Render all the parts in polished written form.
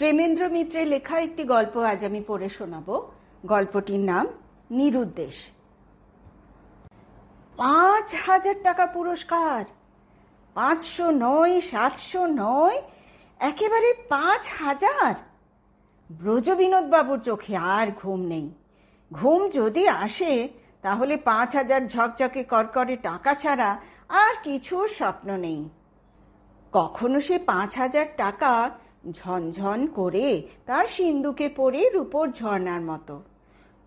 প্রেমেন্দ্র মিত্রের লেখা একটি গল্প আজ আমি পড়ে শোনাব। গল্পটির নাম নিরুদ্দেশ। ৫,০০০ টাকা পুরস্কার। ৫০০ নয়, ৭০০ নয়, একেবারে ৫,০০০। ব্রজবিনোদ বাবুর চোখে আর ঘুম নেই। ঘুম যদি আসে তাহলে ৫,০০০ ঝকঝকে করকরে টাকা ছাড়া আর কিছুর স্বপ্ন নেই। কখনো সে ৫,০০০ টাকা ঝনঝন করে তার সিন্দুকে পড়ে রূপোর ঝর্ণার মতো,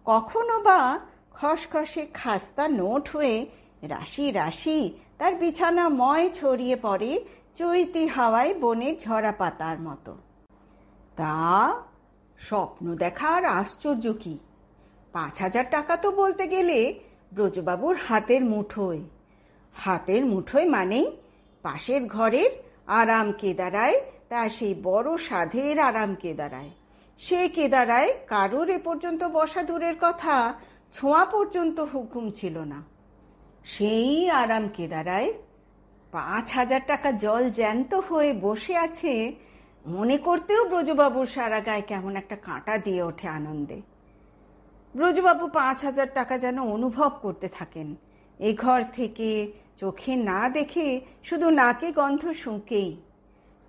কখনো বা খসখসে খাস্তা নোট হয়ে রাশি রাশি তার বিছানাময় ছড়িয়ে পড়ে চৈতি হাওয়ায় বনের ঝরা পাতার মতো। তা স্বপ্ন দেখার আশ্চর্য কি? ৫,০০০ টাকা তো বলতে গেলে ব্রজবাবুর হাতের মুঠোয়। হাতের মুঠোয় মানেই পাশের ঘরের আরাম কেদারায়, তার সেই বড় সাধের আরাম কেদারায়। সে কেদারায় কারোর এ পর্যন্ত বসা দূরের কথা, ছোঁয়া পর্যন্ত হুকুম ছিল না। সেই আরাম কেদারায় ৫,০০০ টাকা জল জ্যান্ত হয়ে বসে আছে মনে করতেও ব্রজবাবুর সারা গায়ে কেমন একটা কাঁটা দিয়ে ওঠে আনন্দে। ব্রজবাবু ৫,০০০ টাকা যেন অনুভব করতে থাকেন, এ ঘর থেকে চোখে না দেখে, শুধু নাকে গন্ধ শুঁকেই।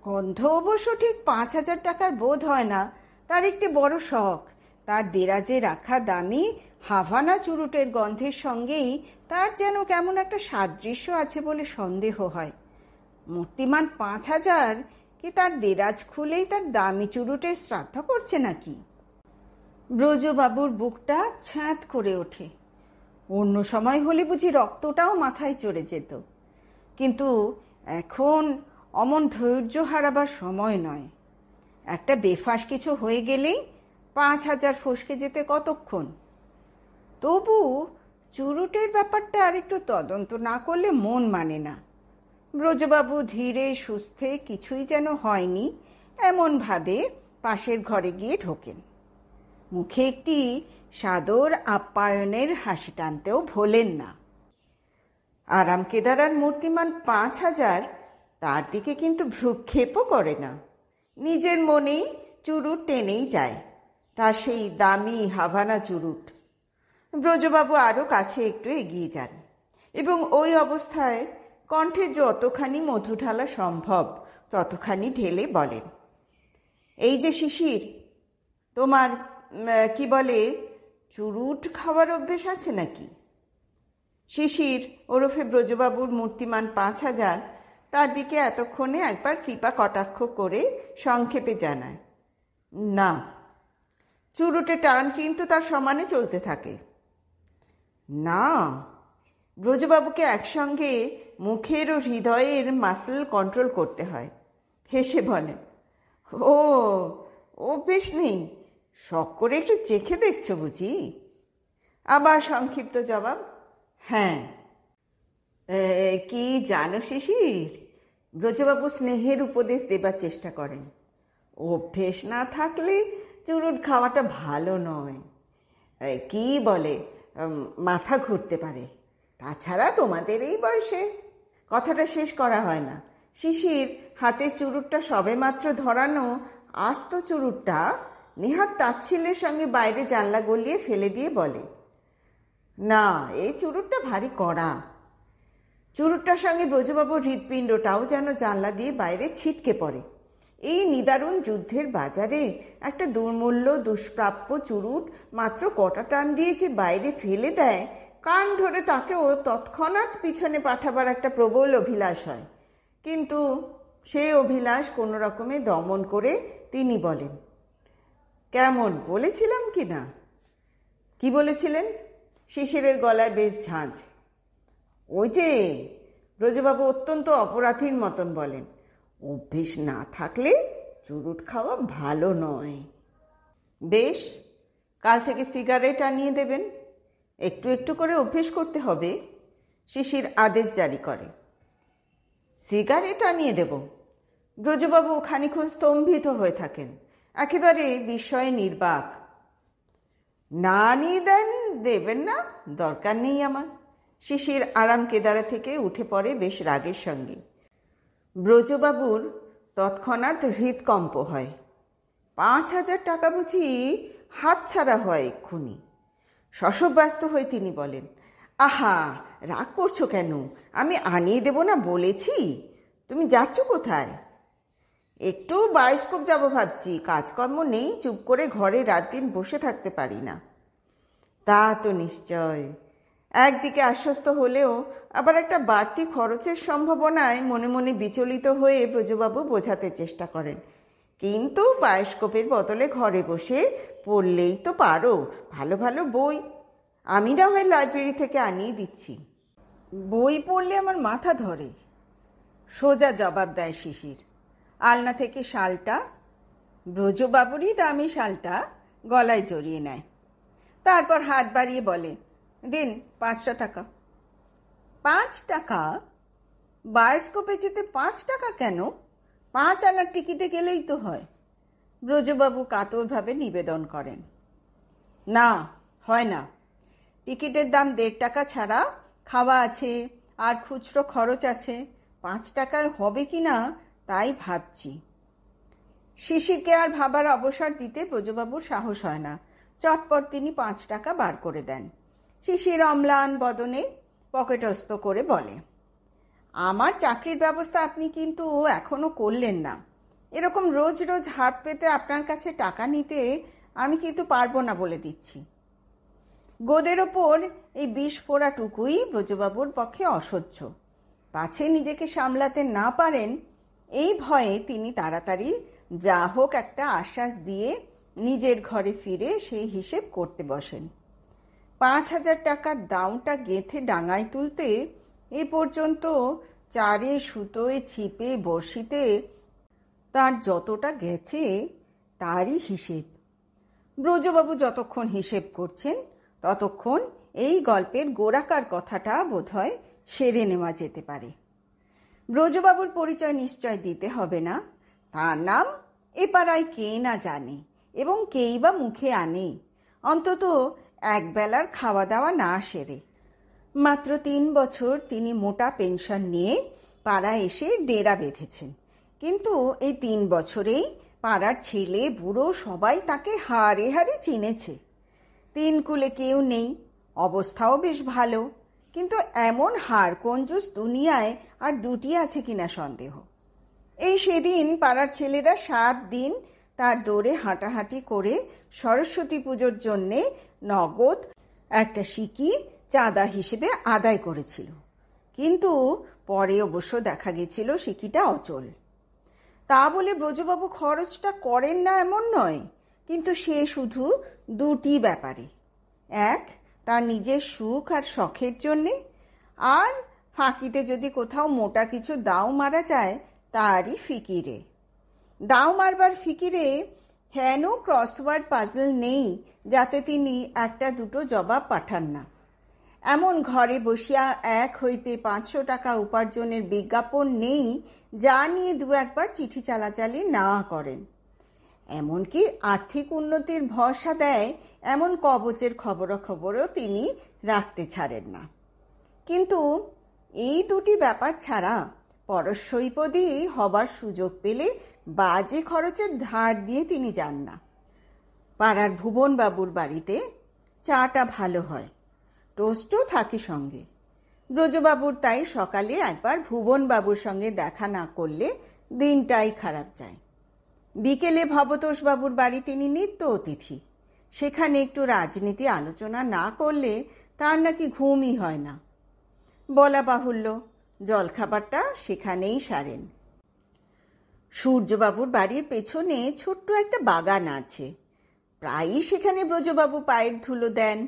গন্ধ অবশ্য ঠিক ৫,০০০ টাকার বোধ হয় না, তার একটি বড় শখ। তার দেরাজে রাখা দামি হাভানা চুরুটের গন্ধের সঙ্গেই তার যেন কেমন একটা সাদৃশ্য আছে বলে সন্দেহ হয়। মূর্তিমান ৫,০০০ কি তার দেরাজ খুলেই তার দামি চুরুটের শ্রাদ্ধ করছে নাকি? ব্রজবাবুর বুকটা ছ্যাঁত করে ওঠে। অন্য সময় হলে বুঝি রক্তটাও মাথায় চড়ে যেত, কিন্তু এখন অমন ধৈর্য হারাবার সময় নয়। একটা বেফাস কিছু হয়ে গেলেই ৫,০০০ ফসকে যেতে কতক্ষণ? তবু চুরুটের ব্যাপারটা আর একটু তদন্ত না করলে মন মানে না। ব্রজবাবু ধীরে সুস্থে কিছুই যেন হয়নি এমন ভাবে পাশের ঘরে গিয়ে ঢোকেন। মুখে একটি সাদর আপ্যায়নের হাসি টানতেও ভোলেন না। আরাম কেদারার মূর্তিমান ৫,০০০ তার দিকে কিন্তু ভ্রুক্ষেপও করে না। নিজের মনেই চুরুট টেনেই যায়, তার সেই দামি হাভানা চুরুট। ব্রজবাবু আরও কাছে একটু এগিয়ে যান এবং ওই অবস্থায় কণ্ঠে যতখানি মধু ঢালা সম্ভব ততখানি ঢেলে বলেন, এই যে শিশির, তোমার কি বলে চুরুট খাওয়ার অভ্যেস আছে নাকি? শিশির ওরফে ব্রজবাবুর মূর্তিমান ৫,০০০ তার দিকে এতক্ষণে একবার কৃপা কটাক্ষ করে সংক্ষেপে জানায়, না। চুরুটে টান কিন্তু তার সমানে চলতে থাকে। না? ব্রজবাবুকে একসঙ্গে মুখের ও হৃদয়ের মাসল কন্ট্রোল করতে হয়। হেসে বলেন, ও অভ্যেস নেই, শখ করে একটু চেখে দেখছো বুঝি? আবার সংক্ষিপ্ত জবাব, হ্যাঁ। কি জানো শিশির, ব্রজবাবু স্নেহের উপদেশ দেবার চেষ্টা করেন, অভ্যেস না থাকলে চুরুট খাওয়াটা ভালো নয়। কি বলে, মাথা ঘুরতে পারে। তাছাড়া তোমাদের এই বয়সে। কথাটা শেষ করা হয় না। শিশির হাতের চুরুটটা সবেমাত্র ধরানো আস্ত চুরুটটা নেহাত তাচ্ছিল্যের সঙ্গে বাইরে জানলা গলিয়ে ফেলে দিয়ে বলে, না, এই চুরুটটা ভারী কড়া। চুরুটটার সঙ্গে ব্রজবাবুর হৃৎপিণ্ডটাও যেন জানলা দিয়ে বাইরে ছিটকে পড়ে। এই নিদারুণ যুদ্ধের বাজারে একটা দুর্মূল্য দুষ্প্রাপ্য চুরুট মাত্র কটা টান দিয়ে যে বাইরে ফেলে দেয়, কান ধরে তাকেও তৎক্ষণাৎ পিছনে পাঠাবার একটা প্রবল অভিলাষ হয়। কিন্তু সেই অভিলাষ কোনো রকমে দমন করে তিনি বলেন, কেমন বলেছিলাম কি না? কি বলেছিলেন? শিশিরের গলায় বেশ ঝাঁঝ। ওই যে, ব্রজবাবু অত্যন্ত অপরাধীর মতন বলেন, অভ্যেস না থাকলে চুরুট খাওয়া ভালো নয়। বেশ, কাল থেকে সিগারেট আনিয়ে দেবেন। একটু একটু করে অভ্যেস করতে হবে। শিশির আদেশ জারি করে। সিগারেট আনিয়ে দেব? ব্রজবাবু খানিক্ষণ স্তম্ভিত হয়ে থাকেন, একেবারে বিস্ময়ে নির্বাক। না নিয়ে দেবেন না, দরকার নেই আমার। শিশির আরাম কেদারা থেকে উঠে পড়ে বেশ রাগের সঙ্গে। ব্রজবাবুর তৎক্ষণাৎ হৃদকম্প হয়। 5,000 টাকা বুঝি হাতছাড়া হয় এক্ষুনি। শশব ব্যস্ত হয়ে তিনি বলেন, আহা, রাগ করছো কেন? আমি আনিয়ে দেব না বলেছি। তুমি যাচ্ছ কোথায়? একটু বায়োস্কোপ যাব ভাবছি, কাজকর্ম নেই, চুপ করে ঘরে রাত দিন বসে থাকতে পারি না। তা তো নিশ্চয়। একদিকে আশ্বস্ত হলেও আবার একটা বাড়তি খরচের সম্ভাবনায় মনে মনে বিচলিত হয়ে ব্রজবাবু বোঝাতে চেষ্টা করেন, কিন্তু বায়োস্কোপের বদলে ঘরে বসে পড়লেই তো পারো ভালো ভালো বই। আমি না হয় লাইব্রেরি থেকে আনিয়ে দিচ্ছি। বই পড়লে আমার মাথা ধরে, সোজা জবাব দেয় শিশির। আলনা থেকে শালটা, ব্রজবাবুরই দামি শালটা, গলায় জড়িয়ে নেয়। তারপর হাত বাড়িয়ে বলে, দিন 5টা টাকা। 5 টাকা? বায়োস্কোপে যেতে 5 টাকা কেন? 5 আনার টিকিটে গেলেই তো হয়। ব্রজবাবু কাতরভাবে নিবেদন করেন, না, হয় না। টিকিটের দাম 1.5 টাকা ছাড়া খাওয়া আছে, আর খুচরো খরচ আছে। 5 টাকায় হবে কি না তাই ভাবছি। শিশিরকে আর ভাবার অবসর দিতে ব্রজবাবুর সাহস হয় না। চটপট তিনি 5 টাকা বার করে দেন। শিশির অম্লান বদনে পকেটস্থ করে বলে, আমার চাকরির ব্যবস্থা আপনি কিন্তু এখনো করলেন না। এরকম রোজ রোজ হাত পেতে আপনার কাছে টাকা নিতে আমি কিন্তু পারবো না বলে দিচ্ছি। গোদের ওপর এই বিষ ফোড়াটুকুই ব্রজবাবুর পক্ষে অসহ্য। পাছে নিজেকে সামলাতে না পারেন, এই ভয়ে তিনি তাড়াতাড়ি যা হোক একটা আশ্বাস দিয়ে নিজের ঘরে ফিরে সেই হিসেব করতে বসেন। 5,000 টাকার দামটা গেঁথে ডাঙায় তুলতে এ পর্যন্ত চারে, সুতোয়, ছিপে, বড়শিতে তার যতটা গেছে তারই হিসেব। ব্রজবাবু যতক্ষণ হিসেব করছেন ততক্ষণ এই গল্পের গোড়াকার কথাটা বোধহয় সেরে নেওয়া যেতে পারে। ব্রজবাবুর পরিচয় নিশ্চয় দিতে হবে না। তার নাম এ পাড়ায় কে না জানে, এবং কেই বা মুখে আনে, অন্তত একবেলার খাওয়া দাওয়া না সেরে। মাত্র 3 বছর তিনি মোটা পেনশন নিয়ে পাড়ায় এসে ডেরা বেঁধেছেন, কিন্তু এই 3 বছরেই পাড়ার ছেলে বুড়ো সবাই তাকে হাড়ে হাড়ে চিনেছে। 3 কুলে কেউ নেই, অবস্থাও বেশ ভালো, কিন্তু এমন হাড় কঞ্জুস দুনিয়ায় আর 2টি আছে কিনা সন্দেহ। এই সেদিন পাড়ার ছেলেরা 7 দিন তার দৌড়ে হাঁটাহাঁটি করে সরস্বতী পুজোর জন্যে নগদ একটা সিকি চাঁদা হিসেবে আদায় করেছিল, কিন্তু পরে অবশ্য দেখা গেছিল সিকিটা অচল। তা বলে ব্রজবাবু খরচটা করেন না এমন নয়, কিন্তু সে শুধু 2টি ব্যাপারে। এক, তার নিজের সুখ আর শখের জন্যে, আর ফাঁকিতে যদি কোথাও মোটা কিছু দাও মারা যায় তারই ফিকিরে। দাও মারবার ফিকিরে হেন ক্রসওয়ার্ড পাজল নেই যাতে তিনি 1-2 জবাব পাঠান না। এমন ঘরে বসিয়া 1 হইতে 500 টাকা উপার্জনের বিজ্ঞাপন নেই যা নিয়ে 2-1বার চিঠি চালাচালি না করেন। এমনকি আর্থিক উন্নতির ভরসা দেয় এমন কবচের খবরাখবরও তিনি রাখতে ছাড়েন না। কিন্তু এই 2টি ব্যাপার ছাড়া পরস্বৈপদী হবার সুযোগ পেলে বাজে খরচের ধার দিয়ে তিনি যান না। পাড়ার ভুবনবাবুর বাড়িতে চাটা ভালো হয়, টোস্টও থাকে সঙ্গে। ব্রজবাবুর তাই সকালে একবার ভুবনবাবুর সঙ্গে দেখা না করলে দিনটাই খারাপ যায়। বিকেলে ভবতোষবাবুর বাড়ি তিনি নিত্য অতিথি। সেখানে একটু রাজনীতি আলোচনা না করলে তার নাকি ঘুমই হয় না। বলা বাহুল্য, জলখাবারটা সেখানেই সারেন। সূর্যবাবুর বাড়ির পেছনে ছোট্ট একটা বাগান আছে, প্রায়ই সেখানে ব্রজবাবু পায়ের ধুলো দেন।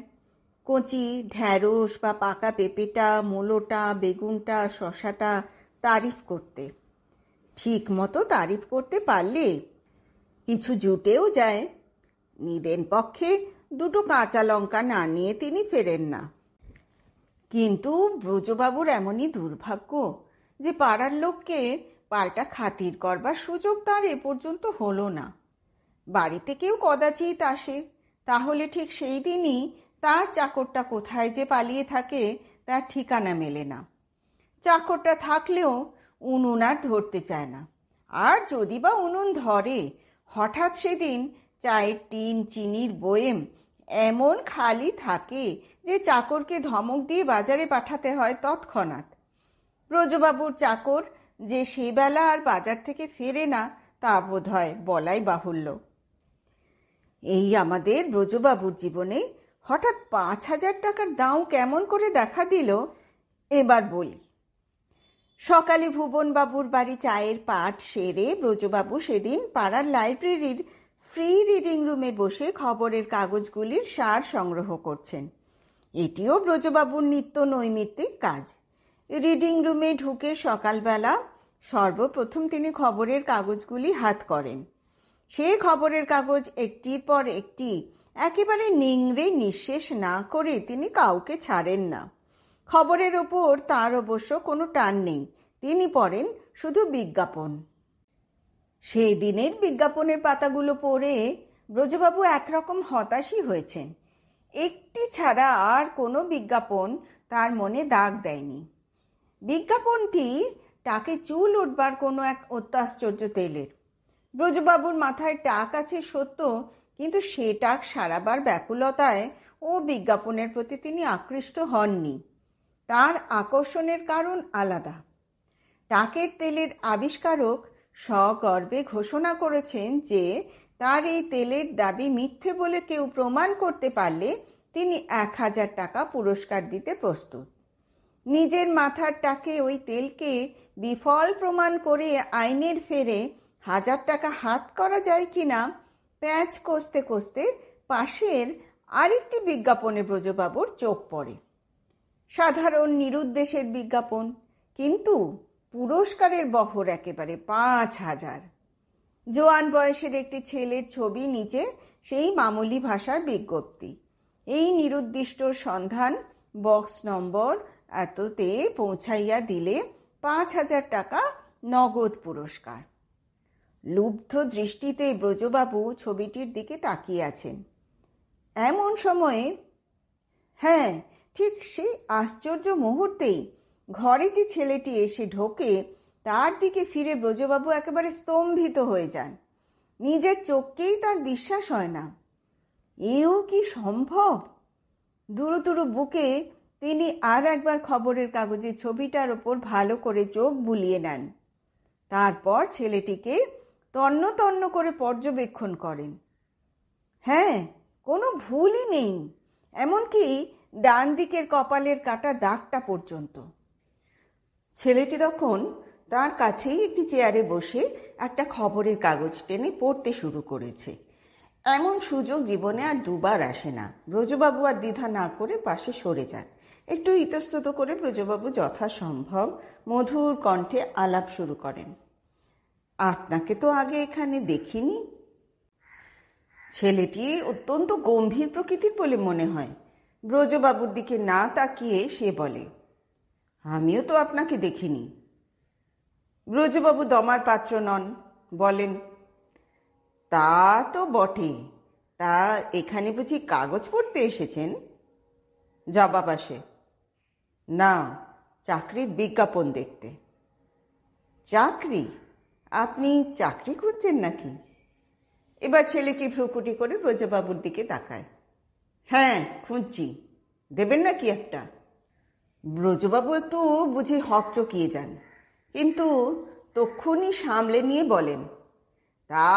কচি ঢ্যাঁড়স বা পাকা পেঁপেটা, মূলোটা, বেগুনটা, শশাটা তারিফ করতে। ঠিক মতো তারিফ করতে পারলে কিছু জুটেও যায়। নিদেন পক্ষে 2 কাঁচা লঙ্কা না নিয়ে তিনি ফেরেন না। কিন্তু ব্রজবাবুর এমনই দুর্ভাগ্য যে পাড়ার লোককে পাল্টা খাতির করবার সুযোগ তার এ পর্যন্ত হলো না। বাড়িতে কেউ কদাচিৎ আসে, তাহলে ঠিক সেই দিনই তার চাকরটা কোথায় যে পালিয়ে থাকে তার ঠিকানা মেলে না। চাকরটা থাকলেও উনুন আর ধরতে চায় না, আর যদি বা উনুন ধরে হঠাৎ সেদিন চায়ের টিন, চিনির বয়েম এমন খালি থাকে যে চাকরকে ধমক দিয়ে বাজারে পাঠাতে হয় তৎক্ষণাৎ। ব্রজবাবুর চাকর যে সেবেলা আর বাজার থেকে ফেরে না তা বোধ হয় বলাই বাহুল্য। এই আমাদের ব্রজবাবুর জীবনে হঠাৎ 5,000 টাকার দাও কেমন করে দেখা দিল এবার বলি। সকালে ভুবনবাবুর বাড়ি চায়ের পাট সেরে ব্রজবাবু সেদিন পাড়ার লাইব্রেরির ফ্রি রিডিং রুমে বসে খবরের কাগজগুলির সার সংগ্রহ করছেন। এটিও ব্রজবাবুর নিত্য নৈমিত্তিক কাজ। রিডিং রুমে ঢুকে সকালবেলা সর্বপ্রথম তিনি খবরের কাগজগুলি হাত করেন। সে খবরের কাগজ একটির পর একটি একেবারে নিংড়ে নিঃশেষ না করে তিনি কাউকে ছাড়েন না। খবরের ওপর তার অবশ্য কোনো টান নেই, তিনি পড়েন শুধু বিজ্ঞাপন। সেই দিনের বিজ্ঞাপনের পাতাগুলো পড়ে ব্রজবাবু একরকম হতাশই হয়েছেন। একটি ছাড়া আর কোনো বিজ্ঞাপন তার মনে দাগ দেয়নি। বিজ্ঞাপনটি টাকে চুল উঠবার কোনো এক অত্যাশ্চর্য তেলের। ব্রজবাবুর মাথায় টাক আছে সত্য, কিন্তু সে টাক সারাবার ব্যাকুলতায় ও বিজ্ঞাপনের প্রতি তিনি আকৃষ্ট হননি। তার আকর্ষণের কারণ আলাদা। টাকের তেলের আবিষ্কারক সগর্বে ঘোষণা করেছেন যে তার এই তেলের দাবি মিথ্যে বলে কেউ প্রমাণ করতে পারলে তিনি 1,000 টাকা পুরস্কার দিতে প্রস্তুত। নিজের মাথার টাকে ওই তেলকে বিফল প্রমাণ করে আইনের ফেরে 1,000 টাকা হাত করা যায় কিনা প্যাঁচ কষতে কষতে পাশের আরেকটি বিজ্ঞাপনে ব্রজবাবুর চোখ পড়ে। সাধারণ নিরুদ্দেশের বিজ্ঞাপন, কিন্তু পুরস্কারের বহর একেবারে 5,000। জোয়ান বয়সের একটি ছেলের ছবি, নিচে সেই মামুলি ভাষার বিজ্ঞপ্তি। এই নিরুদ্দিষ্ট সন্ধান বক্স নম্বর এততে পৌঁছাইয়া দিলে 5,000 টাকা নগদ পুরস্কার। লুব্ধ দৃষ্টিতে ব্রজবাবু ছবিটির দিকে তাকিয়ে আছেন। এমন সময়ে, হ্যাঁ ঠিক সেই আশ্চর্য মুহূর্তেই ঘরে যে ছেলেটি এসে ঢোকে তার দিকে ফিরে ব্রজবাবু একেবারে স্তম্ভিত হয়ে যান। নিজের চোখকেই তার বিশ্বাস হয় না। এও কি সম্ভব? দুরু দুরু বুকে তিনি আর একবার খবরের কাগজে ছবিটার ওপর ভালো করে চোখ বুলিয়ে নেন। তারপর ছেলেটিকে তন্ন তন্ন করে পর্যবেক্ষণ করেন। হ্যাঁ, কোনো ভুলই নেই, এমনকি ডান দিকের কপালের কাটা দাগটা পর্যন্ত। ছেলেটি তখন তার কাছেই একটি চেয়ারে বসে একটা খবরের কাগজ টেনে পড়তে শুরু করেছে। এমন সুযোগ জীবনে আর দুবার আসে না। ব্রজবাবু আর দ্বিধা না করে পাশে সরে যান। একটু ইতস্তত করে ব্রজবাবু যথাসম্ভব মধুর কণ্ঠে আলাপ শুরু করেন। আপনাকে তো আগে এখানে দেখিনি। ছেলেটি অত্যন্ত গম্ভীর প্রকৃতির বলে মনে হয়। ব্রজবাবুর দিকে না তাকিয়ে সে বলে, আমিও তো আপনাকে দেখিনি। ব্রজবাবু দমার পাত্র নন, বলেন, তা তো বটে, তা এখানে বুঝি কাগজ পড়তে এসেছেন? জবাব আসে, না, চাকরির বিজ্ঞাপন দেখতে। চাকরি? আপনি চাকরি খুঁজছেন নাকি? এবার ছেলেটি ভ্রুকুটি করে ব্রজবাবুর দিকে তাকায়। হ্যাঁ, খুঁজছি, দেবেন নাকি একটা? ব্রজবাবু একটু বুঝি হকচকিয়ে যান, কিন্তু তক্ষুনি সামলে নিয়ে বলেন, তা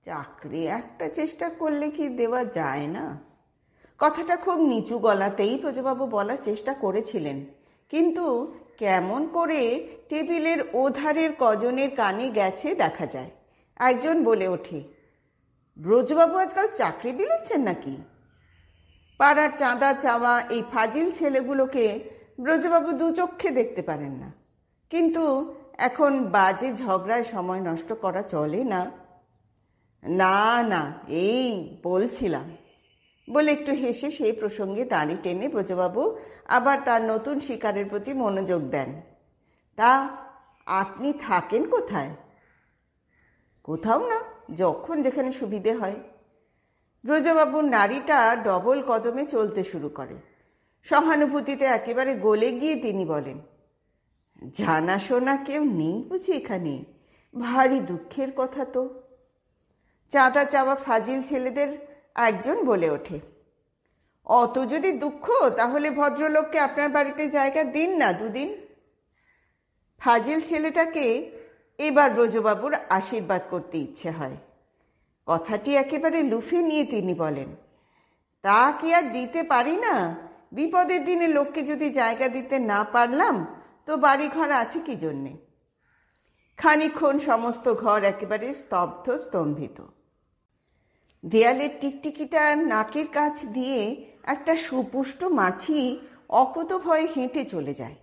চাকরি একটা চেষ্টা করলে কি দেওয়া যায় না? কথাটা খুব নিচু গলাতেই ব্রজবাবু বলার চেষ্টা করেছিলেন, কিন্তু কেমন করে টেবিলের ওধারের কজনের কানে গেছে দেখা যায়। একজন বলে ওঠে, ব্রজবাবু আজকাল চাকরি বিলাচ্ছেন নাকি? পাড়ার চাঁদা চাওয়া এই ফাজিল ছেলেগুলোকে ব্রজবাবু দু চক্ষে দেখতে পারেন না, কিন্তু এখন বাজে ঝগড়ায় সময় নষ্ট করা চলে না। না না, এই বলছিলাম বলে একটু হেসে সেই প্রসঙ্গে দাঁড়ি টেনে ব্রজবাবু আবার তার নতুন শিকারের প্রতি মনোযোগ দেন। তা আপনি থাকেন কোথায়? কোথাও না, যখন যেখানে সুবিধে হয়। ব্রজবাবুর নাড়িটা ডবল কদমে চলতে শুরু করে। সহানুভূতিতে একেবারে গলে গিয়ে তিনি বলেন, জানাশোনা কেউ নেই বুঝি এখানে? ভারী দুঃখের কথা তো। চাঁদা চাওয়া ফাজিল ছেলেদের একজন বলে ওঠে, অত যদি দুঃখ তাহলে ভদ্রলোককে আপনার বাড়িতে জায়গা দিন না দুদিন। ফাজিল ছেলেটাকে এবার ব্রজবাবুর আশীর্বাদ করতে ইচ্ছে হয়। কথাটি একেবারে লুফে নিয়ে তিনি বলেন, তা কি আর দিতে পারি না? বিপদের দিনে লোককে যদি জায়গা দিতে না পারলাম তো বাড়ি ঘর আছে কি জন্যে? খানিকক্ষণ সমস্ত ঘর একেবারে স্তব্ধ স্তম্ভিত। দেয়ালের টিকটিকিটা নাকের কাছ দিয়ে একটা সুপুষ্ট মাছি অকুত ভয়ে হেঁটে চলে যায়।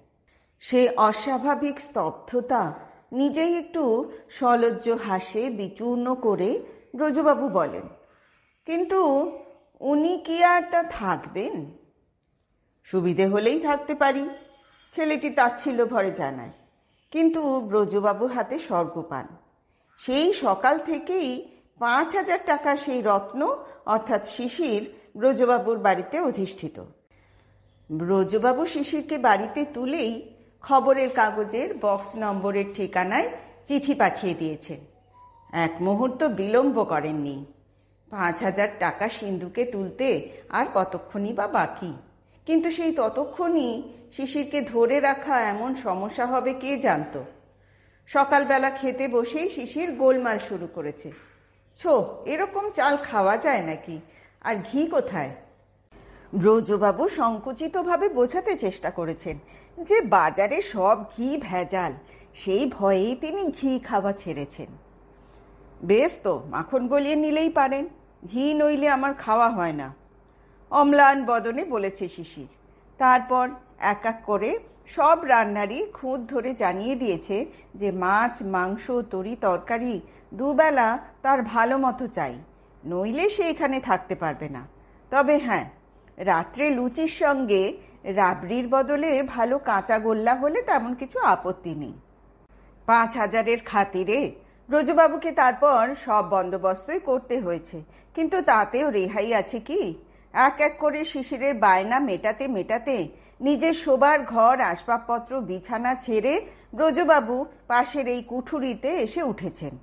সে অস্বাভাবিক স্তব্ধতা নিজেই একটু সলজ্জ হাসে বিচূর্ণ করে ব্রজবাবু বলেন, কিন্তু উনি কি আর তা থাকবেন? সুবিধে হলেই থাকতে পারি, ছেলেটি তাচ্ছিল্য ভরে জানায়। কিন্তু ব্রজবাবু হাতে স্বর্গ পান। সেই সকাল থেকেই 5,000 টাকা সেই রত্ন অর্থাৎ শিশির ব্রজবাবুর বাড়িতে অধিষ্ঠিত। ব্রজবাবু শিশিরকে বাড়িতে তুলেই খবরের কাগজের বক্স নম্বরের ঠিকানায় চিঠি পাঠিয়ে দিয়েছেন। এক মুহূর্ত বিলম্ব করেননি। 5,000 টাকা সিন্ধুকে তুলতে আর কতক্ষণই বা বাকি, কিন্তু সেই ততক্ষণই শিশিরকে ধরে রাখা এমন সমস্যা হবে কে জানত। সকালবেলা খেতে বসেই শিশির গোলমাল শুরু করেছে, ছো এরকম চাল খাওয়া যায় নাকি, আর ঘি কোথায়? ব্রজবাবু সংকুচিতভাবে বোঝাতে চেষ্টা করেছেন যে বাজারে সব ঘি ভেজাল, সেই ভয়েই তিনি ঘি খাওয়া ছেড়েছেন। বেশ তো, মাখন গলিয়ে নিলেই পারেন, ঘি নইলে আমার খাওয়া হয় না, অম্লান বদনে বলেছে শিশির। তারপর এক এক করে সব রান্নারই খুঁত ধরে জানিয়ে দিয়েছে যে মাছ মাংস তরি তরকারি দুবেলা তার ভালো মতো চাই, নইলে সে এখানে থাকতে পারবে না। তবে হ্যাঁ, রাত্রে লুচির সঙ্গে রাবড়ির বদলে ভালো কাঁচা গোল্লা হলে তেমন কিছু আপত্তি নেই। 5,000-এর খাতিরে ব্রজবাবুকে তারপর সব বন্দোবস্তই করতে হয়েছে, কিন্তু তাতেও রেহাই আছে কি? এক এক করে শিশিরের বায়না মেটাতে মেটাতে নিজের শোবার ঘর আসবাবপত্র বিছানা ছেড়ে ব্রজবাবু পাশের এই কুঠুরিতে এসে উঠেছেন।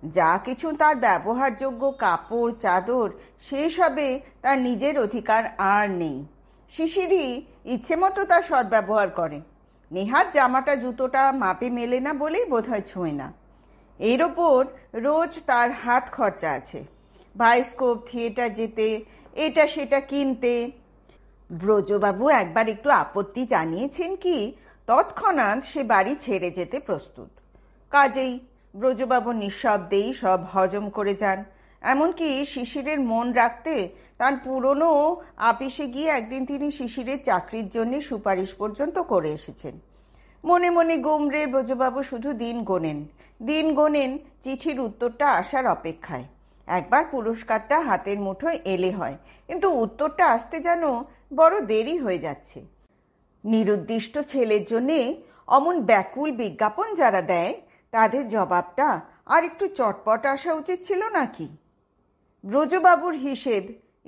যা কিছু তার ব্যবহারযোগ্য কাপড় চাদর সেসবে তার নিজের অধিকার আর নেই। শিশিরই ইচ্ছে মতো তার সদ্ব্যবহার করে। নেহাত জামাটা জুতোটা মাপে মেলে না বলেই বোধহয় ছোঁয় না। এর ওপর রোজ তার হাত খরচা আছে, বায়োস্কোপ থিয়েটার যেতে, এটা সেটা কিনতে। ব্রজবাবু একবার একটু আপত্তি জানিয়েছেন কি তৎক্ষণাৎ সে বাড়ি ছেড়ে যেতে প্রস্তুত। কাজেই ব্রজবাবু নিঃশব্দেই সব হজম করে যান। এমনকি শিশিরের মন রাখতে তার পুরনো আপিসে গিয়ে একদিন তিনি শিশিরের চাকরির জন্য সুপারিশ পর্যন্ত করে এসেছেন। মনে মনে গোমরে ব্রজবাবু শুধু দিন গোনেন চিঠির উত্তরটা আসার অপেক্ষায়। একবার পুরস্কারটা হাতের মুঠোয় এলে হয়, কিন্তু উত্তরটা আসতে যেন বড় দেরি হয়ে যাচ্ছে। নিরুদ্দিষ্ট ছেলের জন্যে অমন ব্যাকুল বিজ্ঞাপন যারা দেয় তাদের জবাবটা আর একটু চটপট আসা উচিত ছিল নাকি? ব্রজবাবুর হিসেব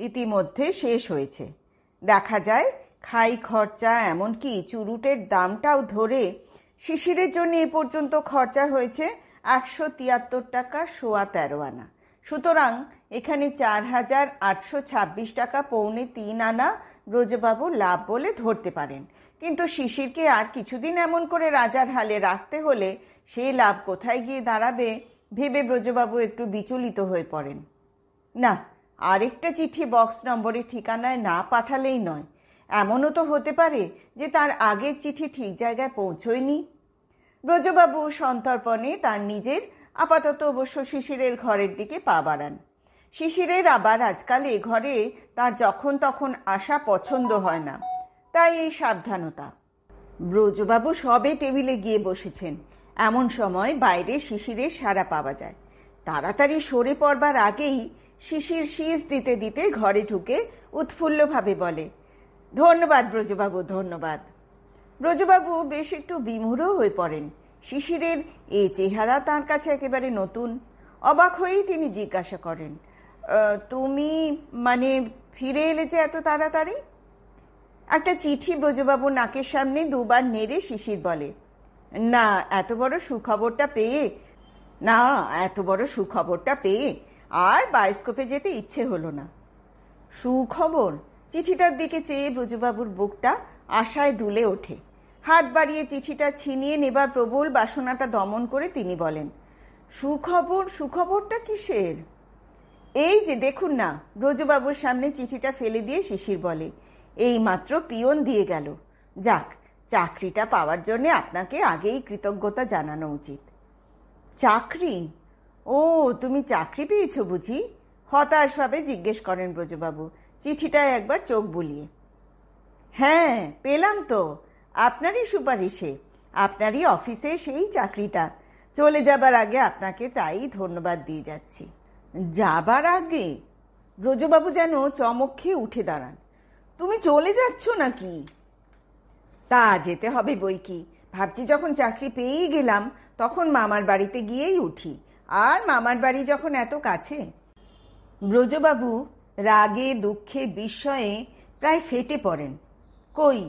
ইতিমধ্যে শেষ হয়েছে। দেখা যায় খাই খরচা এমনকি চুরুটের দামটাও ধরে শিশিরের জন্য এ পর্যন্ত খরচা হয়েছে 173 টাকা 13 আনা। সুতরাং এখানে 4,826 টাকা পৌনে 3 আনা ব্রজবাবুর লাভ বলে ধরতে পারেন। কিন্তু শিশিরকে আর কিছুদিন এমন করে রাজার হালে রাখতে হলে সে লাভ কোথায় গিয়ে দাঁড়াবে ভেবে ব্রজবাবু একটু বিচলিত হয়ে পড়েন। না, আরেকটা চিঠি বক্স নম্বরের ঠিকানায় না পাঠালেই নয়। এমনও তো হতে পারে যে তার আগের চিঠি ঠিক জায়গায় পৌঁছয়নি। ব্রজবাবু সন্তর্পণে তার নিজের, আপাতত অবশ্য শিশিরের ঘরের দিকে পা বাড়ান। শিশিরের আবার আজকাল এ ঘরে তার যখন তখন আসা পছন্দ হয় না, তাই এই সাবধানতা। ব্রজবাবু সবে টেবিলে গিয়ে বসেছেন, এমন সময় বাইরে শিশিরের সাড়া পাওয়া যায়। তাড়াতাড়ি সরে পড়বার আগেই শিশির শীষ দিতে দিতে ঘরে ঢুকে উৎফুল্লভাবে বলে, ধন্যবাদ ব্রজবাবু, ধন্যবাদ। ব্রজবাবু বেশ একটু বিমূঢ় হয়ে পড়েন। শিশিরের এ চেহারা তার কাছে একেবারে নতুন। অবাক হয়েই তিনি জিজ্ঞাসা করেন, তুমি মানে ফিরে এলে যে এত তাড়াতাড়ি? একটা চিঠি ব্রজবাবু নাকের সামনে দুবার নেড়ে শিশির বলে, এত বড় সুখবরটা পেয়ে আর বায়োস্কোপে যেতে ইচ্ছে হলো না। সুখবর! চিঠিটার দিকে চেয়ে ব্রজবাবুর বুকটা আশায় দুলে ওঠে। হাত বাড়িয়ে চিঠিটা ছিনিয়ে নেবার প্রবল বাসনাটা দমন করে তিনি বলেন, সুখবর? সুখবরটা কিসের? এই যে দেখুন না। ব্রজবাবুর সামনে চিঠিটা ফেলে দিয়ে শিশির বলে, এই মাত্র পিয়ন দিয়ে গেল। যাক, চাকরিটা পাওয়ার জন্য আপনাকে আগেই কৃতজ্ঞতা জানানো উচিত। চাকরি? ও, তুমি চাকরি পেয়েছো বুঝি? হতাশভাবে জিজ্ঞেস করেন ব্রজবাবু, চিঠিটায় একবার চোখ বুলিয়ে। হ্যাঁ, পেলাম তো, আপনারই সুপারিশে, আপনারই অফিসে সেই চাকরিটা। চলে যাবার আগে আপনাকে তাই ধন্যবাদ দিয়ে যাচ্ছি। যাবার আগে? ব্রজবাবু যেন চমক খেয়ে উঠে দাঁড়ান। তুমি চলে যাচ্ছ নাকি? তা যেতে হবে বই কি। ভাবছি যখন চাকরি পেয়েই গেলাম তখন মামার বাড়িতে গিয়েই উঠি। আর মামার বাড়ি যখন এত কাছে। ব্রজবাবু রাগে, দুঃখে, বিস্ময়ে প্রায় ফেটে পড়েন। কই,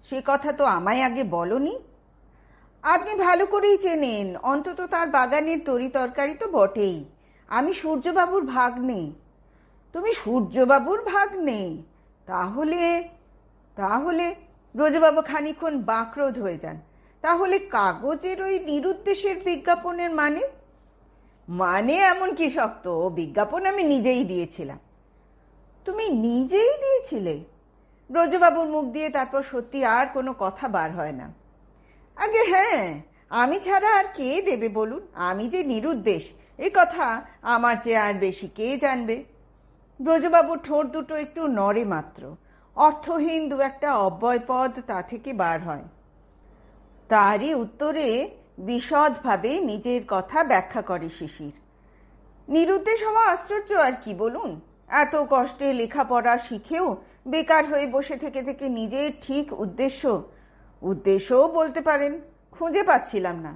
সে কথা তো আমায় আগে বলনি। আপনি ভালো করেই চেনেন, অন্তত তার বাগানের তরি তরকারি তো বটেই। আমি সূর্যবাবুর ভাগ্নে। তুমি সূর্যবাবুর ভাগ্নে? তাহলে তাহলে ব্রজবাবু খানিক্ষণ বাকরোধ হয়ে যান। তাহলে কাগজের ওই নিরুদ্দেশের বিজ্ঞাপনের মানে? মানে এমন কি শক্ত? বিজ্ঞাপন আমি নিজেই দিয়েছিলাম। তুমি নিজেই দিয়েছিলে? ব্রজবাবুর মুখ দিয়ে তারপর সত্যি আর কোনো কথা বার হয় না। আগে হ্যাঁ, আমি ছাড়া আর কে দেবে বলুন? আমি যে নিরুদ্দেশ এ কথা আমার চেয়ে আর বেশি কে জানবে? ব্রজবাবুর ঠোঁট দুটো একটু নড়ে মাত্র। অর্থহীন দু একটা অব্যয়পদ তা থেকে বার হয়। তারই উত্তরে বিশদভাবে নিজের কথা ব্যাখ্যা করে শিশির। নিরুদ্দেশ হওয়া আশ্চর্য আর কি বলুন? এত কষ্টে লেখাপড়া শিখেও বেকার হয়ে বসে থেকে থেকে নিজের ঠিক উদ্দেশ্যও বলতে পারেন খুঁজে পাচ্ছিলাম না।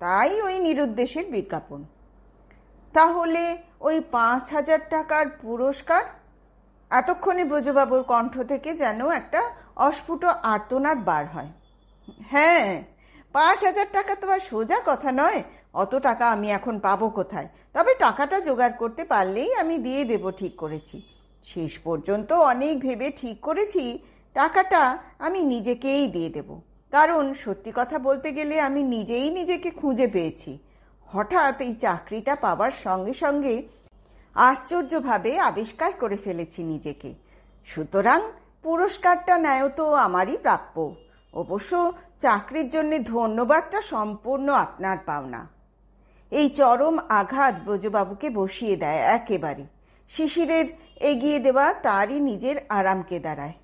তাই ওই নিরুদ্দেশের বিজ্ঞাপন। তাহলে ওই 5,000 টাকার পুরস্কার? এতক্ষণে ব্রজবাবুর কণ্ঠ থেকে যেন একটা অস্ফুট আর্তনাদ বার হয়। হ্যাঁ, 5,000 টাকা তো আর সোজা কথা নয়। অত টাকা আমি এখন পাবো কোথায়? তবে টাকাটা জোগাড় করতে পারলেই আমি দিয়ে দেব ঠিক করেছি। শেষ পর্যন্ত অনেক ভেবে ঠিক করেছি টাকাটা আমি নিজেকেই দিয়ে দেব। কারণ সত্যি কথা বলতে গেলে আমি নিজেই নিজেকে খুঁজে পেয়েছি। হঠাৎ এই চাকরিটা পাবার সঙ্গে সঙ্গে আশ্চর্যভাবে আবিষ্কার করে ফেলেছি নিজেকে। সুতরাং পুরস্কারটা ন্যায় তো আমারই প্রাপ্য। অবশ্য চাকরির জন্য ধন্যবাদটা সম্পূর্ণ আপনার পাওনা। এই চরম আঘাত ব্রজবাবুকে বসিয়ে দেয় একেবারে। শিশিরের এগিয়ে দেওয়া তারই নিজের আরামকে দাঁড়ায়।